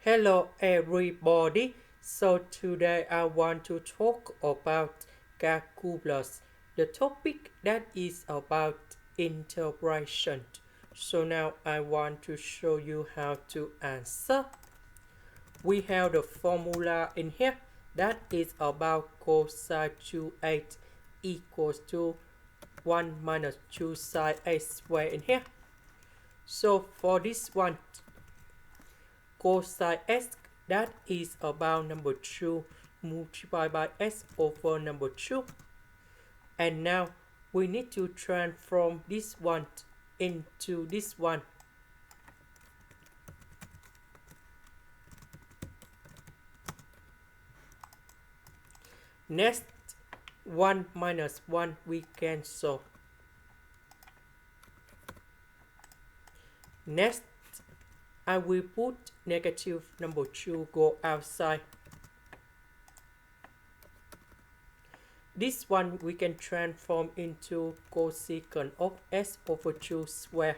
Hello everybody. So today I want to talk about calculus, the topic that is about integration. So now I want to show you how to answer. We have the formula in here that is about cosine 2x equals to 1 minus 2 sine x squared in here. So for this one, cosine x, that is about number 2 multiplied by x over number 2. And now we need to transform this one into this one. Next, 1 minus 1 we cancel. Next, I will put negative number 2 go outside. This one we can transform into cosecant of x over 2 square.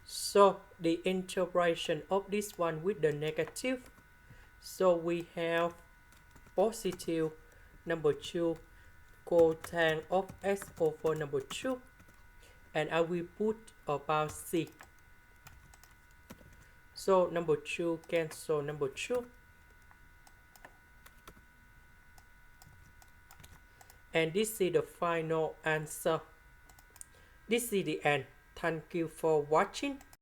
So the integration of this one with the negative. So we have positive number 2 cotangent of x over number 2. And I will put about c. So number 2 cancel number 2. And this is the final answer. This is the end. Thank you for watching.